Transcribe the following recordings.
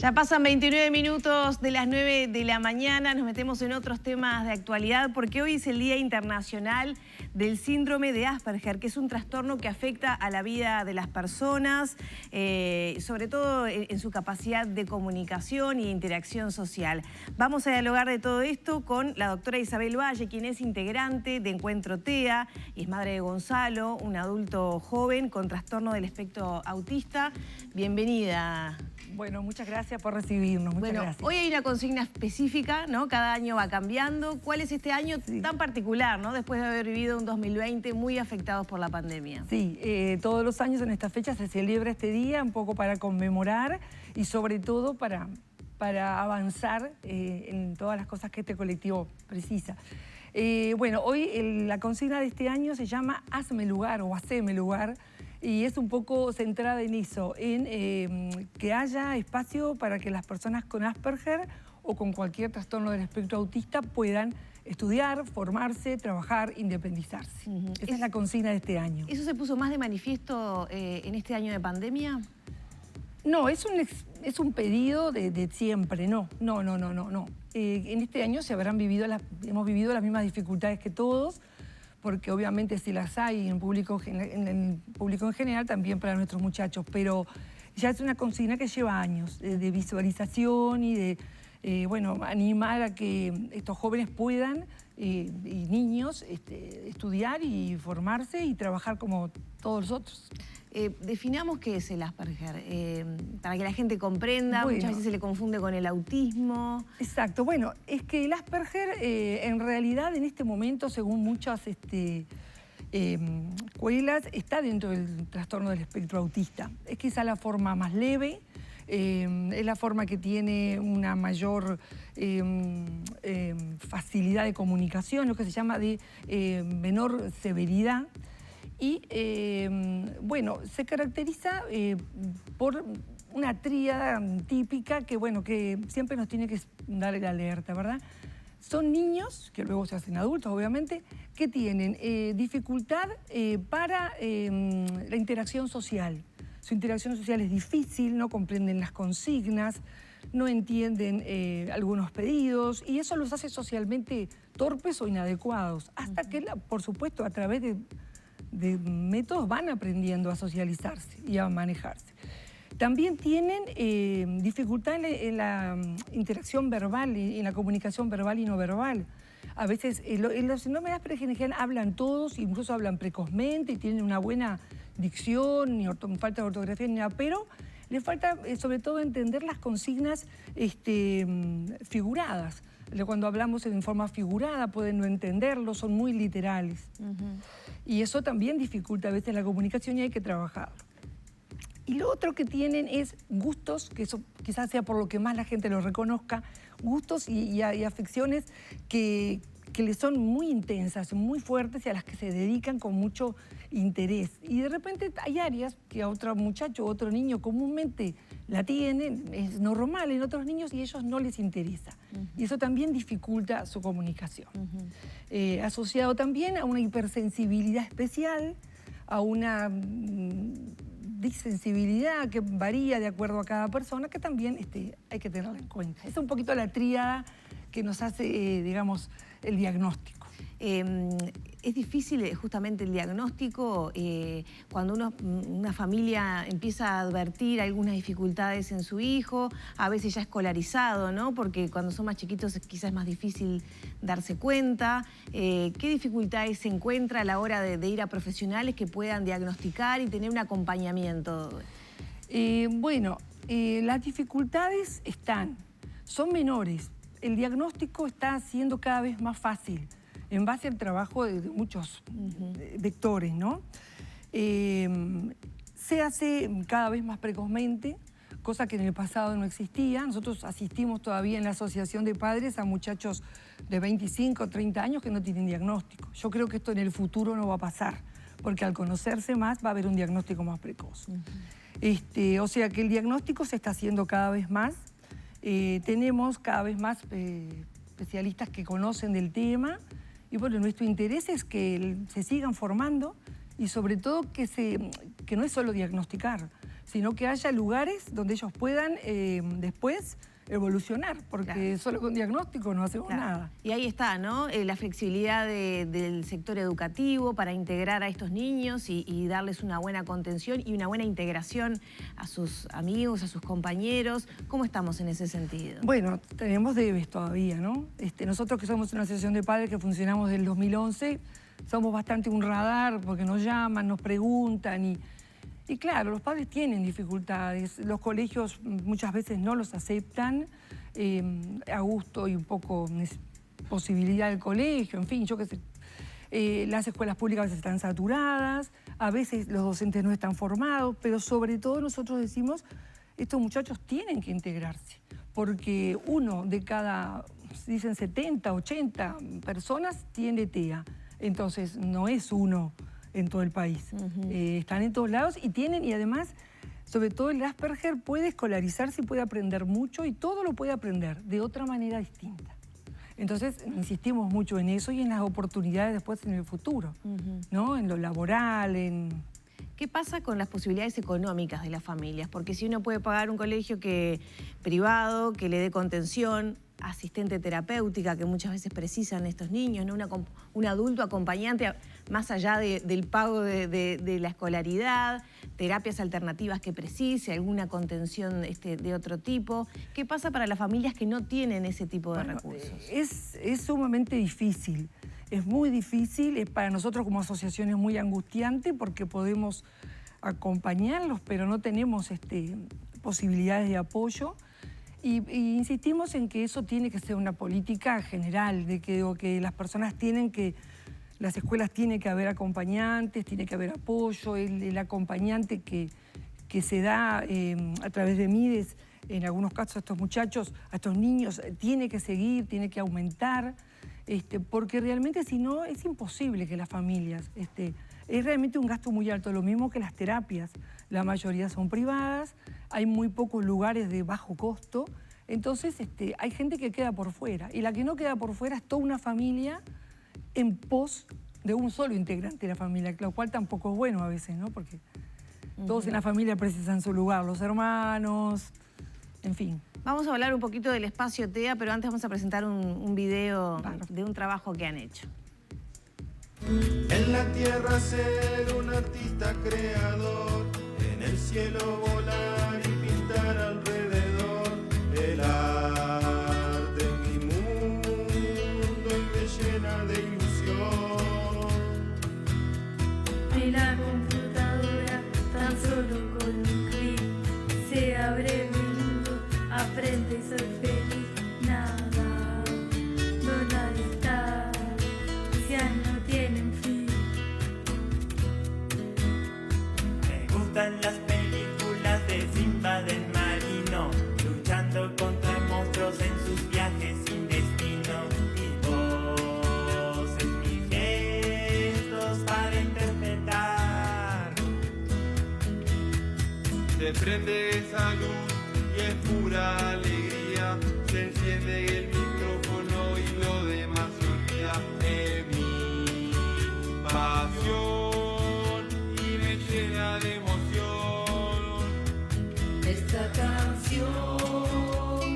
Ya pasan 29 minutos de las 9 de la mañana, nos metemos en otros temas de actualidad porque hoy es el Día Internacional del Síndrome de Asperger, que es un trastorno que afecta a la vida de las personas, sobre todo en su capacidad de comunicación y de interacción social. Vamos a dialogar de todo esto con la doctora Isabel Valle, quien es integrante de Encuentro TEA y es madre de Gonzalo, un adulto joven con trastorno del espectro autista. Bienvenida. Bueno, muchas gracias por recibirnos. Muchas gracias. Hoy hay una consigna específica, ¿no? Cada año va cambiando. ¿Cuál es este año tan particular, ¿no? Después de haber vivido un 2020 muy afectados por la pandemia. Sí, todos los años en esta fecha se celebra este día, un poco para conmemorar y sobre todo para avanzar en todas las cosas que este colectivo precisa. Bueno, hoy la consigna de este año se llama Hazme lugar o Haceme lugar. Y es un poco centrada en eso, en que haya espacio para que las personas con Asperger o con cualquier trastorno del espectro autista puedan estudiar, formarse, trabajar, independizarse. Esa es la consigna de este año. ¿Eso se puso más de manifiesto en este año de pandemia? No, es un pedido de siempre, no. En este año hemos vivido las mismas dificultades que todos, porque obviamente si las hay en el público en general, también para nuestros muchachos, pero ya es una consigna que lleva años de visualización y de animar a que estos jóvenes puedan, y niños, estudiar y formarse y trabajar como todos los otros. Definamos qué es el Asperger, para que la gente comprenda. Muchas veces se le confunde con el autismo. Exacto, bueno, es que el Asperger en realidad en este momento, según muchas escuelas, está dentro del trastorno del espectro autista. Es quizá la forma más leve, es la forma que tiene una mayor facilidad de comunicación, lo que se llama de menor severidad. Y se caracteriza por una tríada típica que siempre nos tiene que dar la alerta, ¿verdad? Son niños, que luego se hacen adultos, obviamente, que tienen dificultad para la interacción social. Su interacción social es difícil, no comprenden las consignas, no entienden algunos pedidos y eso los hace socialmente torpes o inadecuados, hasta que, por supuesto, a través de métodos van aprendiendo a socializarse y a manejarse. También tienen dificultad en la interacción verbal, en la comunicación verbal y no verbal. A veces en los síndromes de Asperger en general hablan todos, incluso hablan precozmente y tienen una buena dicción, ni falta de ortografía ni nada, pero les falta sobre todo entender las consignas figuradas. Cuando hablamos en forma figurada pueden no entenderlo, son muy literales. Y eso también dificulta a veces la comunicación y hay que trabajarlo. Y lo otro que tienen es gustos, que eso quizás sea por lo que más la gente los reconozca, gustos y afecciones que les son muy intensas, muy fuertes y a las que se dedican con mucho interés. Y de repente hay áreas que a otro muchacho o otro niño comúnmente la tienen, es normal en otros niños y a ellos no les interesa. Y eso también dificulta su comunicación. Asociado también a una hipersensibilidad especial, a una disensibilidad que varía de acuerdo a cada persona, que también hay que tenerla en cuenta. Es un poquito la tríada que nos hace, digamos, el diagnóstico. Es difícil justamente el diagnóstico cuando una familia empieza a advertir algunas dificultades en su hijo, a veces ya escolarizado, ¿no? Porque cuando son más chiquitos quizás es más difícil darse cuenta. ¿Qué dificultades se encuentra a la hora de ir a profesionales que puedan diagnosticar y tener un acompañamiento? Las dificultades son menores. El diagnóstico está siendo cada vez más fácil en base al trabajo de muchos vectores, ¿no? Se hace cada vez más precozmente, cosa que en el pasado no existía. Nosotros asistimos todavía en la Asociación de Padres a muchachos de 25 o 30 años que no tienen diagnóstico. Yo creo que esto en el futuro no va a pasar, porque al conocerse más va a haber un diagnóstico más precoz. O sea que el diagnóstico se está haciendo cada vez más. Tenemos cada vez más especialistas que conocen del tema y bueno, nuestro interés es que se sigan formando y sobre todo que no es solo diagnosticar. sino que haya lugares donde ellos puedan después evolucionar, porque solo con diagnóstico no hacemos nada. Y ahí está, ¿no? La flexibilidad del sector educativo para integrar a estos niños y darles una buena contención y una buena integración a sus amigos, a sus compañeros. ¿Cómo estamos en ese sentido? Bueno, tenemos debes todavía, ¿no? Nosotros que somos una asociación de padres que funcionamos desde el 2011, somos bastante un radar porque nos llaman, nos preguntan y claro, los padres tienen dificultades, los colegios muchas veces no los aceptan a gusto y un poco posibilidad del colegio, en fin, yo qué sé. Las escuelas públicas a veces están saturadas, a veces los docentes no están formados, pero sobre todo nosotros decimos, estos muchachos tienen que integrarse, porque uno de cada, dicen 70, 80 personas tiene TEA, entonces no es uno en todo el país. Están en todos lados y además, sobre todo el Asperger puede escolarizarse y puede aprender mucho y todo lo puede aprender de otra manera distinta. Entonces, insistimos mucho en eso y en las oportunidades después en el futuro, ¿no? En lo laboral, ¿Qué pasa con las posibilidades económicas de las familias? Porque si uno puede pagar un colegio privado, que le dé contención, asistente terapéutica, que muchas veces precisan estos niños, ¿no? Un adulto acompañante, más allá del pago de la escolaridad, terapias alternativas que precise, alguna contención de otro tipo. ¿Qué pasa para las familias que no tienen ese tipo de recursos? Es sumamente difícil. Es muy difícil, para nosotros como asociación es muy angustiante porque podemos acompañarlos, pero no tenemos posibilidades de apoyo. Y insistimos en que eso tiene que ser una política general, de que las personas las escuelas tienen que haber acompañantes, tiene que haber apoyo, el acompañante que se da a través de MIDES, en algunos casos a estos muchachos, a estos niños, tiene que seguir, tiene que aumentar. Porque realmente si no es imposible que las familias, es realmente un gasto muy alto, lo mismo que las terapias, la mayoría son privadas, hay muy pocos lugares de bajo costo, entonces hay gente que queda por fuera y la que no queda por fuera es toda una familia en pos de un solo integrante de la familia, lo cual tampoco es bueno a veces, ¿no? Porque todos en la familia precisan su lugar, los hermanos, en fin. Vamos a hablar un poquito del espacio TEA, pero antes vamos a presentar un video de un trabajo que han hecho. En la tierra ser un artista creador, en el cielo volar y pintar alrededor. El arte en mi mundo y me llena de ilusión. En la computadora tan solo con un clic se abre mi mundo, aprende y soy feliz. Nada, no nada está, ya no tienen fin. Me gustan las películas de Simba del Marino, luchando contra monstruos en sus viajes sin destino. Mi voz es mis gestos para interpretar. Se prende esa luz y es pura alegría, se enciende el micrófono y lo demás se olvida. Es mi pasión y me llena de emoción. Esta canción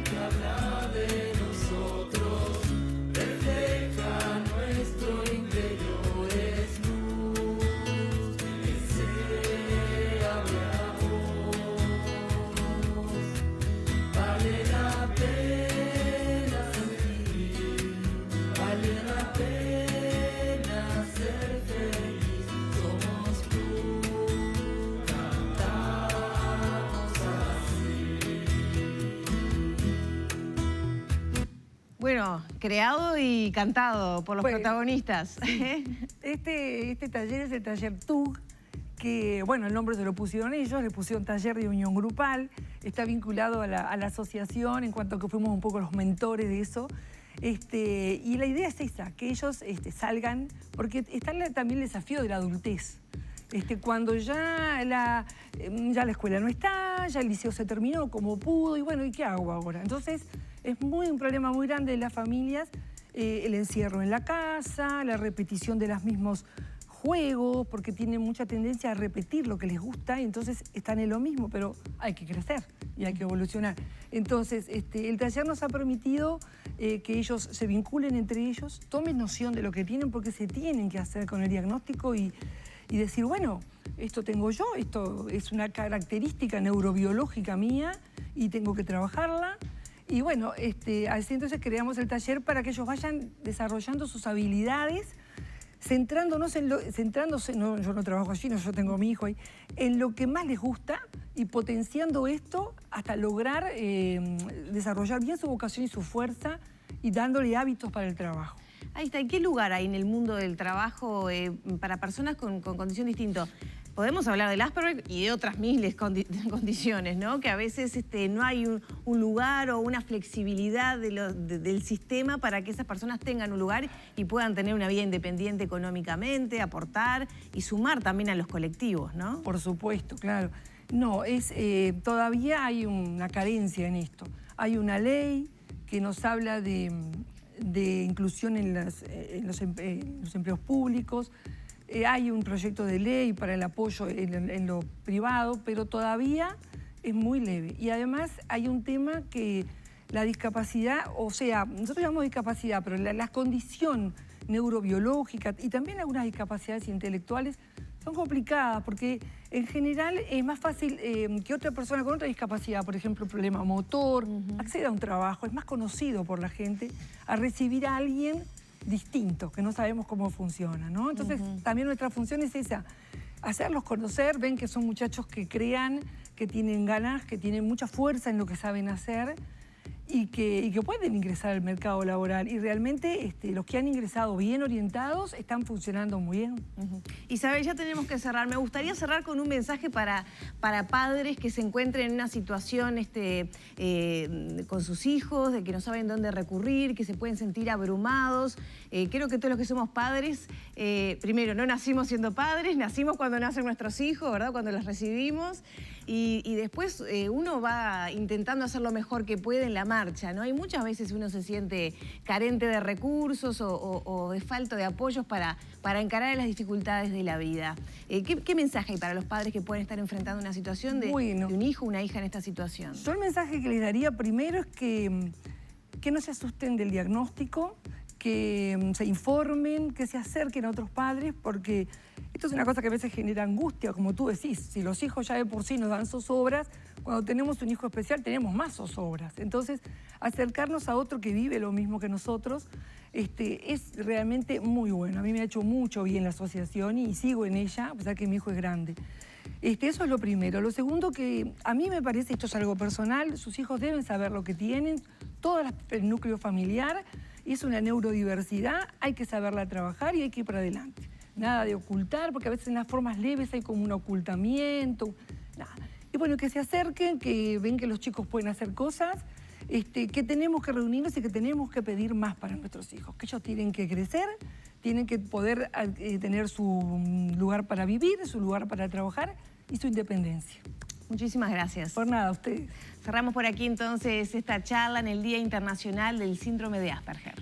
que habla de nosotros refleja nuestro interior, es luz que se abre a vos. Vale la pena sentir, vale la pena ser feliz. Somos luz, cantamos así. Bueno, creado y cantado por los protagonistas. Este taller es el taller TUG, que, bueno, el nombre se lo pusieron ellos, le pusieron taller de unión grupal, está vinculado a la asociación en cuanto a que fuimos un poco los mentores de eso. Y la idea es esa, que ellos salgan, porque está también el desafío de la adultez. Cuando ya la escuela no está, ya el liceo se terminó como pudo, y bueno, ¿y qué hago ahora? Entonces, es un problema muy grande de las familias, el encierro en la casa, la repetición de los mismos juegos, porque tienen mucha tendencia a repetir lo que les gusta, y entonces están en lo mismo, pero hay que crecer y hay que evolucionar. Entonces, el taller nos ha permitido que ellos se vinculen entre ellos, tomen noción de lo que tienen, porque se tienen que hacer con el diagnóstico y decir, bueno, esto tengo yo, esto es una característica neurobiológica mía y tengo que trabajarla. Y bueno, así entonces creamos el taller para que ellos vayan desarrollando sus habilidades, centrándose, no, yo no trabajo allí, no, yo tengo a mi hijo ahí, en lo que más les gusta y potenciando esto hasta lograr desarrollar bien su vocación y su fuerza y dándole hábitos para el trabajo. Ahí está. ¿En qué lugar hay en el mundo del trabajo para personas con condición distinta? Podemos hablar del Asperger y de otras miles condiciones, ¿no? Que a veces no hay un lugar o una flexibilidad del sistema para que esas personas tengan un lugar y puedan tener una vida independiente económicamente, aportar y sumar también a los colectivos, ¿no? Por supuesto, claro. No, todavía hay una carencia en esto. Hay una ley que nos habla de inclusión en los empleos públicos. Hay un proyecto de ley para el apoyo en lo privado, pero todavía es muy leve. Y además hay un tema que la discapacidad, o sea, nosotros llamamos discapacidad, pero la condición neurobiológica y también algunas discapacidades intelectuales son complicadas porque en general es más fácil que otra persona con otra discapacidad, por ejemplo, problema motor, acceda a un trabajo, es más conocido por la gente a recibir a alguien distinto, que no sabemos cómo funciona, ¿no? Entonces, también nuestra función es esa, hacerlos conocer, ven que son muchachos que crean, que tienen ganas, que tienen mucha fuerza en lo que saben hacer y que pueden ingresar al mercado laboral. Y realmente los que han ingresado bien orientados están funcionando muy bien. Isabel, ya tenemos que cerrar. Me gustaría cerrar con un mensaje para padres que se encuentren en una situación con sus hijos, de que no saben dónde recurrir, que se pueden sentir abrumados. Creo que todos los que somos padres, primero, no nacimos siendo padres, nacimos cuando nacen nuestros hijos, ¿verdad? Cuando los recibimos. Y después uno va intentando hacer lo mejor que puede en la marcha, ¿no? Y muchas veces uno se siente carente de recursos o de falta de apoyos para encarar las dificultades de la vida. ¿Qué mensaje hay para los padres que pueden estar enfrentando una situación de un hijo o una hija en esta situación? Yo el mensaje que les daría primero es que no se asusten del diagnóstico, que se informen, que se acerquen a otros padres, porque esto es una cosa que a veces genera angustia, como tú decís. Si los hijos ya de por sí nos dan zozobras, cuando tenemos un hijo especial tenemos más zozobras. Entonces, acercarnos a otro que vive lo mismo que nosotros es realmente muy bueno. A mí me ha hecho mucho bien la asociación y sigo en ella, a pesar que mi hijo es grande. Eso es lo primero. Lo segundo, que a mí me parece, esto es algo personal, sus hijos deben saber lo que tienen, todo el núcleo familiar, es una neurodiversidad, hay que saberla trabajar y hay que ir para adelante. Nada de ocultar, porque a veces en las formas leves hay como un ocultamiento, nada. Y bueno, que se acerquen, que ven que los chicos pueden hacer cosas, que tenemos que reunirnos y que tenemos que pedir más para nuestros hijos, que ellos tienen que crecer, tienen que poder tener su lugar para vivir, su lugar para trabajar y su independencia. Muchísimas gracias. Por nada, a ustedes. Cerramos por aquí entonces esta charla en el Día Internacional del Síndrome de Asperger.